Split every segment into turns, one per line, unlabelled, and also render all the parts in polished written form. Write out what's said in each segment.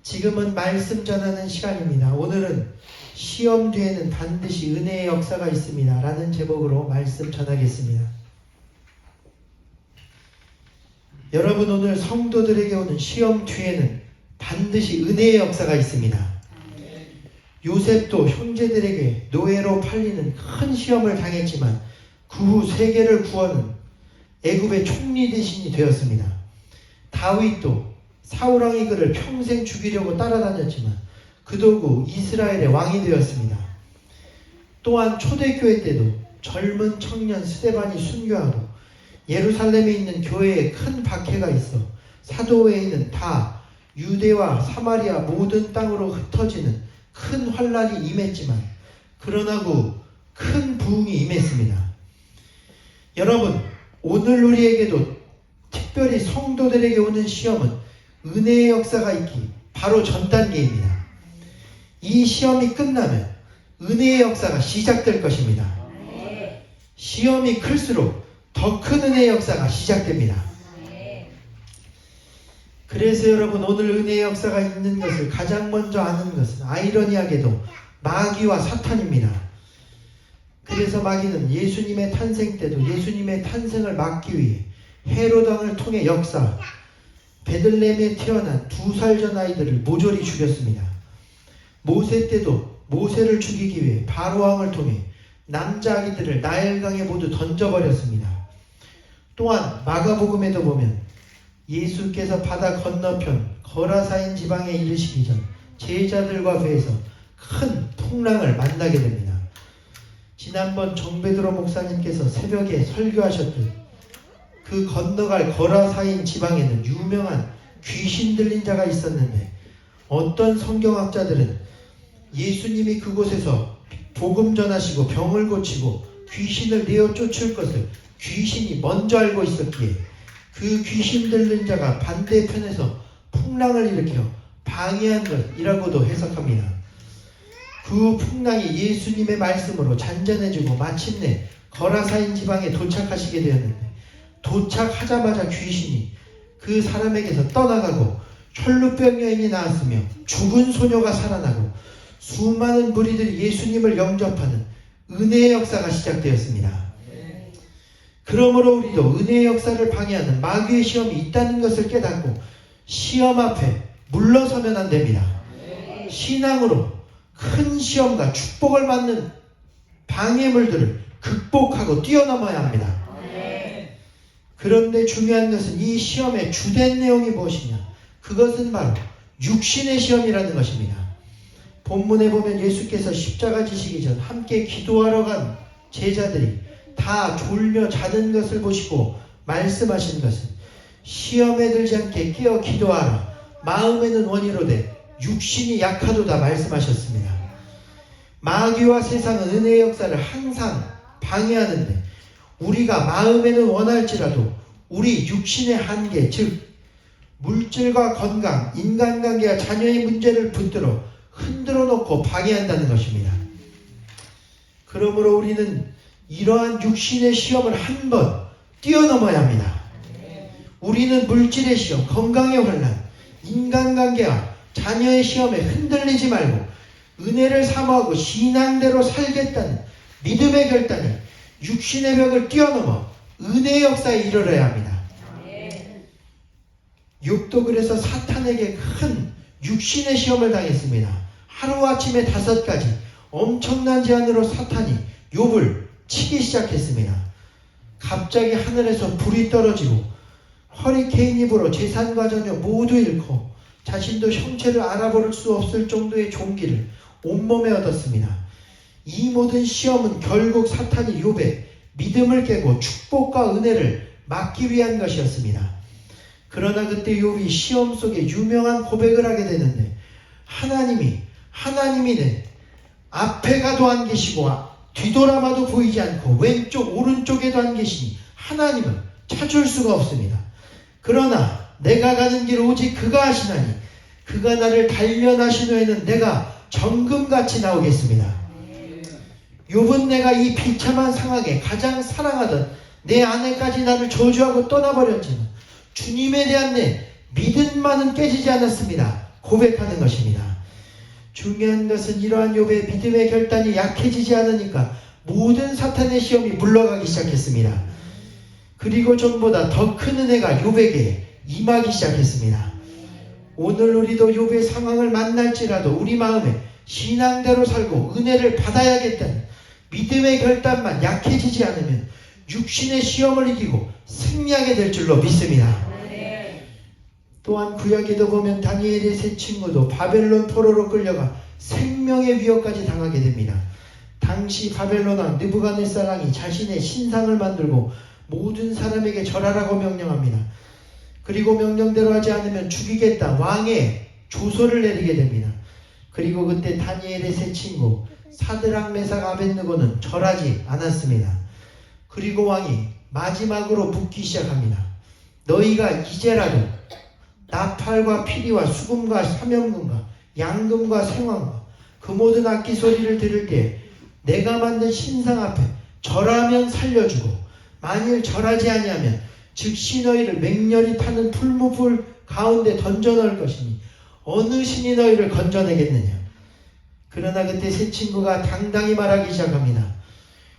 지금은 말씀 전하는 시간입니다. 오늘은 시험 뒤에는 반드시 은혜의 역사가 있습니다 라는 제목으로 말씀 전하겠습니다. 여러분, 오늘 성도들에게 오는 시험 뒤에는 반드시 은혜의 역사가 있습니다. 요셉도 형제들에게 노예로 팔리는 큰 시험을 당했지만 그 후 세계를 구하는 애굽의 총리 대신이 되었습니다. 다윗도 사울왕이 그를 평생 죽이려고 따라다녔지만 그도구 이스라엘의 왕이 되었습니다. 또한 초대교회 때도 젊은 청년 스데반이 순교하고 예루살렘에 있는 교회에 큰 박해가 있어 사도 외에는 다 유대와 사마리아 모든 땅으로 흩어지는 큰 환란이 임했지만 그러나 그 큰 부흥이 임했습니다. 여러분, 오늘 우리에게도 특별히 성도들에게 오는 시험은 은혜의 역사가 있기 바로 전 단계입니다. 이 시험이 끝나면 은혜의 역사가 시작될 것입니다. 시험이 클수록 더 큰 은혜의 역사가 시작됩니다. 그래서 여러분, 오늘 은혜의 역사가 있는 것을 가장 먼저 아는 것은 아이러니하게도 마귀와 사탄입니다. 그래서 마귀는 예수님의 탄생 때도 예수님의 탄생을 막기 위해 헤롯 왕을 통해 역사, 베들레헴에 태어난 2살 전 아이들을 모조리 죽였습니다. 모세 때도 모세를 죽이기 위해 바로 왕을 통해 남자 아기들을 나일강에 모두 던져버렸습니다. 또한 마가복음에도 보면 예수께서 바다 건너편 거라사인 지방에 이르시기 전 제자들과 배에서 큰 풍랑을 만나게 됩니다. 지난번 정베드로 목사님께서 새벽에 설교하셨듯 그 건너갈 거라사인 지방에는 유명한 귀신 들린 자가 있었는데 어떤 성경학자들은 예수님이 그곳에서 복음 전하시고 병을 고치고 귀신을 내어 쫓을 것을 귀신이 먼저 알고 있었기에 그 귀신 들린 자가 반대편에서 풍랑을 일으켜 방해한 것이라고도 해석합니다. 그 풍랑이 예수님의 말씀으로 잔잔해지고 마침내 거라사인 지방에 도착하시게 되었는데 도착하자마자 귀신이 그 사람에게서 떠나가고 혈루병 여인이 나왔으며 죽은 소녀가 살아나고 수많은 무리들이 예수님을 영접하는 은혜의 역사가 시작되었습니다. 그러므로 우리도 은혜의 역사를 방해하는 마귀의 시험이 있다는 것을 깨닫고 시험 앞에 물러서면 안 됩니다. 신앙으로 큰 시험과 축복을 받는 방해물들을 극복하고 뛰어넘어야 합니다. 그런데 중요한 것은 이 시험의 주된 내용이 무엇이냐? 그것은 바로 육신의 시험이라는 것입니다. 본문에 보면 예수께서 십자가 지시기 전 함께 기도하러 간 제자들이 다 졸며 자는 것을 보시고 말씀하신 것은 시험에 들지 않게 깨어 기도하라. 마음에는 원이로되 육신이 약하도다 말씀하셨습니다. 마귀와 세상은 은혜의 역사를 항상 방해하는데 우리가 마음에는 원할지라도 우리 육신의 한계, 즉 물질과 건강, 인간관계와 자녀의 문제를 붙들어 흔들어 놓고 방해한다는 것입니다. 그러므로 우리는 이러한 육신의 시험을 한번 뛰어넘어야 합니다. 우리는 물질의 시험, 건강의 혼란, 인간관계와 자녀의 시험에 흔들리지 말고 은혜를 사모하고 신앙대로 살겠다는 믿음의 결단이 육신의 벽을 뛰어넘어 은혜의 역사에 이르러야 합니다. 욥도 그래서 사탄에게 큰 육신의 시험을 당했습니다. 하루아침에 5가지 엄청난 제안으로 사탄이 욥을 치기 시작했습니다. 갑자기 하늘에서 불이 떨어지고 허리케인이 불어 재산과 자녀 모두 잃고 자신도 형체를 알아볼 수 없을 정도의 종기를 온몸에 얻었습니다. 이 모든 시험은 결국 사탄이 욥의 믿음을 깨고 축복과 은혜를 막기 위한 것이었습니다. 그러나 그때 욥이 시험 속에 유명한 고백을 하게 되는데 하나님이 내 앞에 가도 안 계시고 뒤돌아봐도 보이지 않고 왼쪽 오른쪽에도 안 계시니 하나님을 찾을 수가 없습니다. 그러나 내가 가는 길 오직 그가 하시나니 그가 나를 단련하신 후에는 내가 정금같이 나오겠습니다. 욥은 내가 이 비참한 상황에 가장 사랑하던 내 아내까지 나를 저주하고 떠나버렸지만 주님에 대한 내 믿음만은 깨지지 않았습니다. 고백하는 것입니다. 중요한 것은 이러한 욥의 믿음의 결단이 약해지지 않으니까 모든 사탄의 시험이 물러가기 시작했습니다. 그리고 전보다 더 큰 은혜가 욥에게 임하기 시작했습니다. 오늘 우리도 욥의 상황을 만날지라도 우리 마음에 신앙대로 살고 은혜를 받아야겠다는 믿음의 결단만 약해지지 않으면 육신의 시험을 이기고 승리하게 될 줄로 믿습니다. 또한 구약에도 보면 다니엘의 세 친구도 바벨론 포로로 끌려가 생명의 위협까지 당하게 됩니다. 당시 바벨론 왕 느부갓네살 왕이 자신의 신상을 만들고 모든 사람에게 절하라고 명령합니다. 그리고 명령대로 하지 않으면 죽이겠다 왕의 조서를 내리게 됩니다. 그리고 그때 다니엘의 세 친구 사드락 메삭 아벳느고는 절하지 않았습니다. 그리고 왕이 마지막으로 묻기 시작합니다. 너희가 이제라도 나팔과 피리와 수금과 사면금과 양금과 생황과 그 모든 악기 소리를 들을 때 내가 만든 신상 앞에 절하면 살려주고 만일 절하지 아니하면 즉시 너희를 맹렬히 타는 풀무불 가운데 던져 넣을 것이니 어느 신이 너희를 건져내겠느냐. 그러나 그때 세 친구가 당당히 말하기 시작합니다.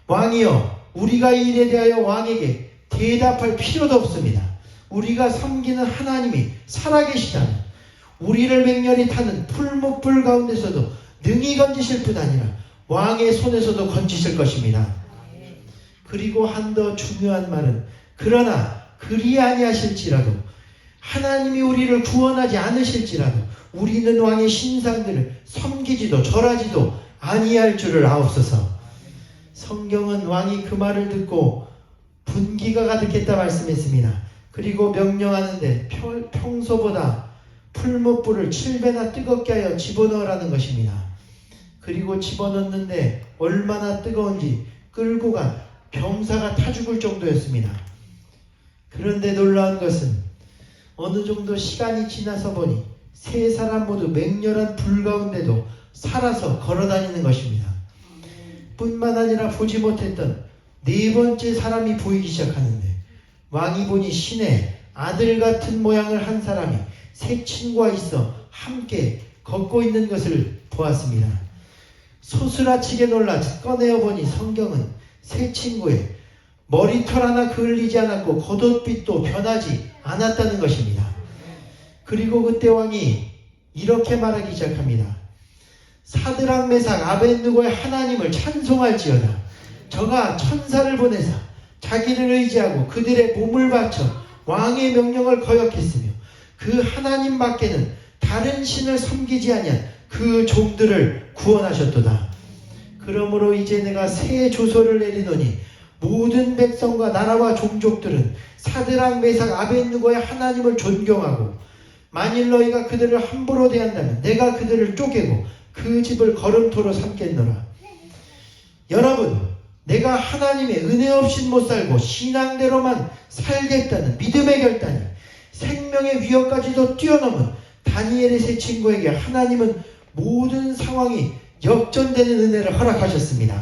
왕이여, 우리가 이 일에 대하여 왕에게 대답할 필요도 없습니다. 우리가 섬기는 하나님이 살아계시다면 우리를 맹렬히 타는 풀무불 가운데서도 능히 건지실 뿐 아니라 왕의 손에서도 건지실 것입니다. 그리고 한 더 중요한 말은 그러나 그리 아니하실지라도 하나님이 우리를 구원하지 않으실지라도 우리는 왕의 신상들을 섬기지도 절하지도 아니할 줄을 아옵소서. 성경은 왕이 그 말을 듣고 분기가 가득했다 말씀했습니다. 그리고 명령하는데 평소보다 풀무불을 7배나 뜨겁게 하여 집어넣으라는 것입니다. 그리고 집어넣는데 얼마나 뜨거운지 끌고 간 병사가 타 죽을 정도였습니다. 그런데 놀라운 것은 어느 정도 시간이 지나서 보니 세 사람 모두 맹렬한 불 가운데도 살아서 걸어다니는 것입니다. 뿐만 아니라 보지 못했던 네 번째 사람이 보이기 시작하는데 왕이 보니 신의 아들 같은 모양을 한 사람이 세 친구와 있어 함께 걷고 있는 것을 보았습니다. 소스라치게 놀라 꺼내어 보니 성경은 세 친구의 머리털 하나 그을리지 않았고 겉옷빛도 변하지 않았다는 것입니다. 그리고 그때 왕이 이렇게 말하기 시작합니다. 사드락 메삭 아벳느고의 하나님을 찬송할지어다. 저가 천사를 보내사 자기를 의지하고 그들의 몸을 바쳐 왕의 명령을 거역했으며 그 하나님 밖에는 다른 신을 섬기지 아니한 그 종들을 구원하셨도다. 그러므로 이제 내가 새 조서를 내리노니 모든 백성과 나라와 종족들은 사드락 메삭 아벳느고의 하나님을 존경하고 만일 너희가 그들을 함부로 대한다면 내가 그들을 쪼개고 그 집을 걸음토로 삼겠노라. 여러분, 내가 하나님의 은혜 없인 못 살고 신앙대로만 살겠다는 믿음의 결단이 생명의 위협까지도 뛰어넘은 다니엘의 세 친구에게 하나님은 모든 상황이 역전되는 은혜를 허락하셨습니다.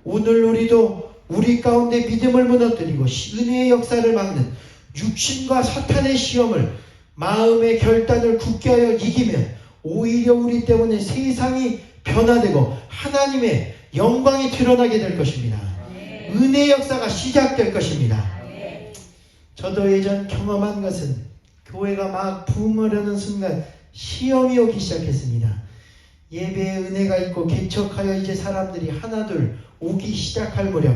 오늘 우리도 우리 가운데 믿음을 무너뜨리고 은혜의 역사를 막는 육신과 사탄의 시험을 마음의 결단을 굳게 하여 이기면 오히려 우리 때문에 세상이 변화되고 하나님의 영광이 드러나게 될 것입니다. 은혜의 역사가 시작될 것입니다. 저도 예전 경험한 것은 교회가 막 부흥하려는 순간 시험이 오기 시작했습니다. 예배에 은혜가 있고 개척하여 이제 사람들이 하나둘 오기 시작할 무렵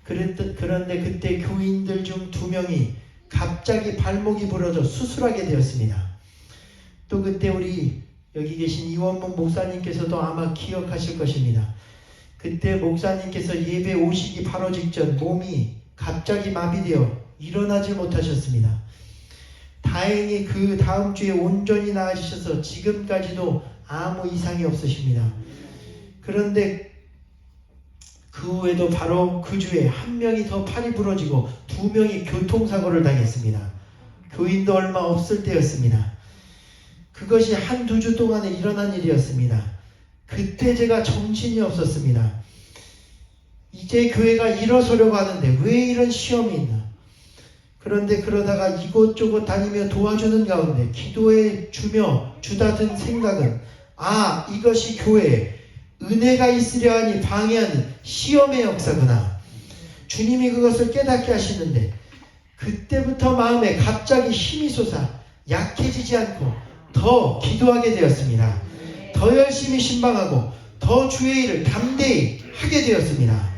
그런데 그때 교인들 중 2명이 갑자기 발목이 부러져 수술하게 되었습니다. 또 그때 우리 여기 계신 이원문 목사님께서도 아마 기억하실 것입니다. 그때 목사님께서 예배 오시기 바로 직전 몸이 갑자기 마비되어 일어나지 못하셨습니다. 다행히 그 다음 주에 온전히 나아지셔서 지금까지도 아무 이상이 없으십니다. 그런데 그 후에도 바로 그 주에 1명이 더 팔이 부러지고 2명이 교통사고를 당했습니다. 교인도 얼마 없을 때였습니다. 그것이 1-2주 동안에 일어난 일이었습니다. 그때 제가 정신이 없었습니다. 이제 교회가 일어서려고 하는데 왜 이런 시험이 있나? 그런데 그러다가 이곳저곳 다니며 도와주는 가운데 기도에 주다 든 생각은 이것이 교회에 은혜가 있으려 하니 방해하는 시험의 역사구나. 주님이 그것을 깨닫게 하시는데 그때부터 마음에 갑자기 힘이 솟아 약해지지 않고 더 기도하게 되었습니다. 더 열심히 신방하고 더 주의 일을 담대히 하게 되었습니다.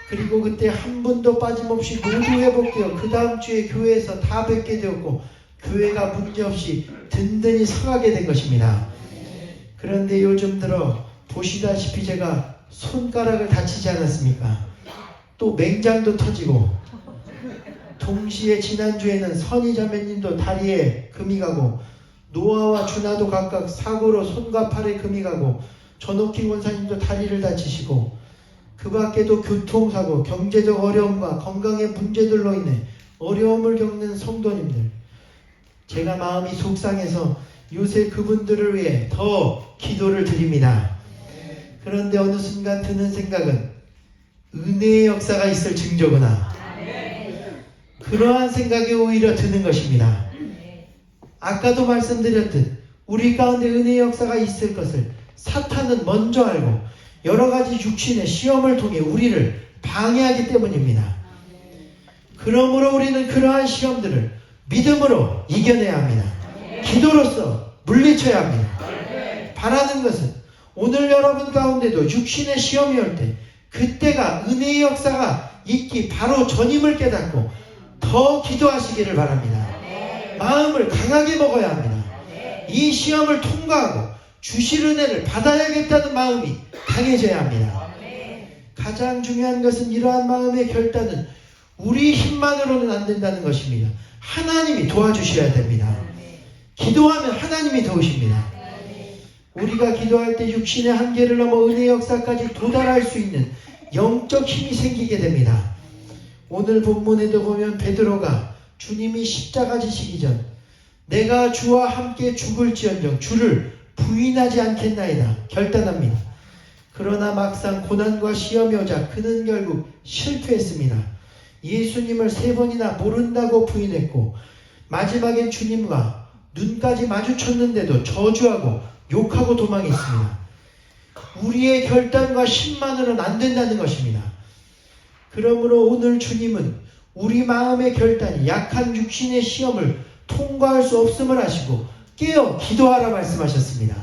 그리고 그때 한 분도 빠짐없이 모두 회복되어 그 다음 주에 교회에서 다 뵙게 되었고 교회가 문제없이 든든히 서가게 된 것입니다. 그런데 요즘 들어 보시다시피 제가 손가락을 다치지 않았습니까? 또 맹장도 터지고 동시에 지난주에는 선희 자매님도 다리에 금이 가고 노아와 준하도 각각 사고로 손과 팔에 금이 가고 전옥희 원사님도 다리를 다치시고 그 밖에도 교통사고, 경제적 어려움과 건강의 문제들로 인해 어려움을 겪는 성도님들, 제가 마음이 속상해서 요새 그분들을 위해 더 기도를 드립니다. 그런데 어느 순간 드는 생각은 은혜의 역사가 있을 징조구나. 그러한 생각이 오히려 드는 것입니다. 아까도 말씀드렸듯 우리 가운데 은혜의 역사가 있을 것을 사탄은 먼저 알고 여러 가지 육신의 시험을 통해 우리를 방해하기 때문입니다. 그러므로 우리는 그러한 시험들을 믿음으로 이겨내야 합니다. 기도로서 물리쳐야 합니다. 바라는 것은 오늘 여러분 가운데도 육신의 시험이 올 때 그때가 은혜의 역사가 있기 바로 전임을 깨닫고 더 기도하시기를 바랍니다. 마음을 강하게 먹어야 합니다. 이 시험을 통과하고 주실 은혜를 받아야겠다는 마음이 강해져야 합니다. 가장 중요한 것은 이러한 마음의 결단은 우리 힘만으로는 안 된다는 것입니다. 하나님이 도와주셔야 됩니다. 기도하면 하나님이 도우십니다. 우리가 기도할 때 육신의 한계를 넘어 은혜의 역사까지 도달할 수 있는 영적 힘이 생기게 됩니다. 오늘 본문에도 보면 베드로가 주님이 십자가 지시기 전 내가 주와 함께 죽을지언정 주를 부인하지 않겠나이다 결단합니다. 그러나 막상 고난과 시험이 오자 그는 결국 실패했습니다. 예수님을 3번이나 모른다고 부인했고 마지막엔 주님과 눈까지 마주쳤는데도 저주하고 욕하고 도망했습니다. 우리의 결단과 힘만으로는 안 된다는 것입니다. 그러므로 오늘 주님은 우리 마음의 결단이 약한 육신의 시험을 통과할 수 없음을 아시고 깨어 기도하라 말씀하셨습니다.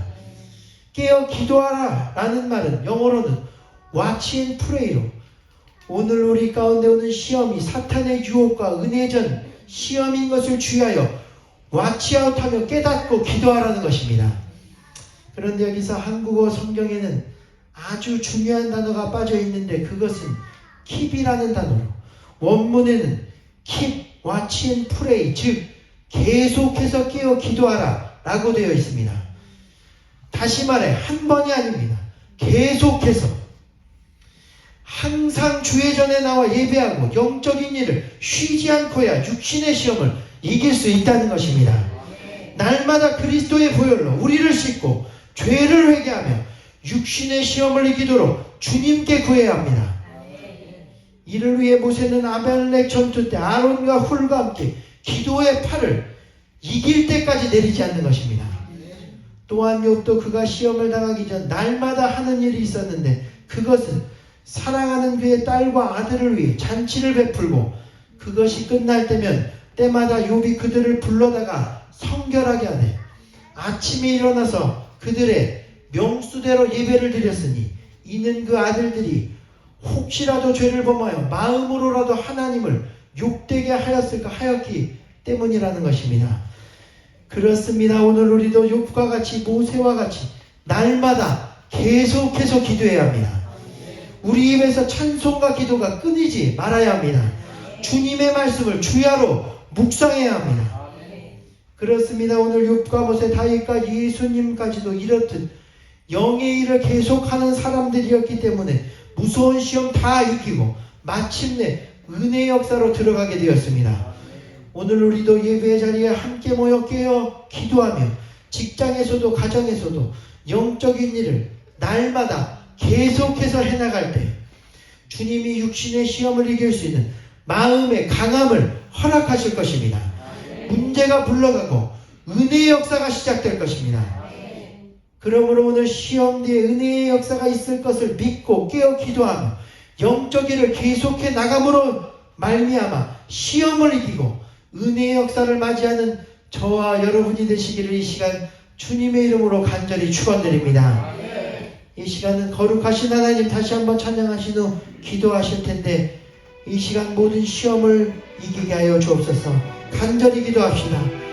깨어 기도하라 라는 말은 영어로는 watch and pray로 오늘 우리 가운데 오는 시험이 사탄의 유혹과 은혜전 시험인 것을 주의하여 watch아웃하며 깨닫고 기도하라는 것입니다. 그런데 여기서 한국어 성경에는 아주 중요한 단어가 빠져 있는데 그것은 keep이라는 단어로 원문에는 keep, watch and pray 즉 계속해서 깨어 기도하라 라고 되어 있습니다. 다시 말해 한 번이 아닙니다. 계속해서 항상 주의 전에 나와 예배하고 영적인 일을 쉬지 않고야 육신의 시험을 이길 수 있다는 것입니다. 날마다 그리스도의 보혈로 우리를 씻고 죄를 회개하며 육신의 시험을 이기도록 주님께 구해야 합니다. 이를 위해 모세는 아벨렉 전투 때 아론과 훌과 함께 기도의 팔을 이길 때까지 내리지 않는 것입니다. 또한 욥도 그가 시험을 당하기 전 날마다 하는 일이 있었는데 그것은 사랑하는 그의 딸과 아들을 위해 잔치를 베풀고 그것이 끝날 때면 때마다 욥이 그들을 불러다가 성결하게 하되 아침에 일어나서 그들의 명수대로 예배를 드렸으니 이는 그 아들들이 혹시라도 죄를 범하여 마음으로라도 하나님을 욕되게 하였기 때문이라는 것입니다. 그렇습니다. 오늘 우리도 욥과 같이 모세와 같이 날마다 계속해서 기도해야 합니다. 우리 입에서 찬송과 기도가 끊이지 말아야 합니다. 주님의 말씀을 주야로 묵상해야 합니다. 그렇습니다. 오늘 욥과 모세 다윗과 예수님까지도 이렇듯 영의 일을 계속하는 사람들이었기 때문에 무서운 시험 다 이기고 마침내 은혜의 역사로 들어가게 되었습니다. 오늘 우리도 예배의 자리에 함께 모여 깨어 기도하며 직장에서도 가정에서도 영적인 일을 날마다 계속해서 해나갈 때 주님이 육신의 시험을 이길 수 있는 마음의 강함을 허락하실 것입니다. 문제가 불러가고 은혜의 역사가 시작될 것입니다. 그러므로 오늘 시험 뒤에 은혜의 역사가 있을 것을 믿고 깨어 기도하며 영적 일을 계속해 나감으로 말미암아 시험을 이기고 은혜의 역사를 맞이하는 저와 여러분이 되시기를 이 시간 주님의 이름으로 간절히 축원드립니다. 이 시간은 거룩하신 하나님 다시 한번 찬양하신 후 기도하실 텐데 이 시간 모든 시험을 이기게 하여 주옵소서. 간절히 기도합시다.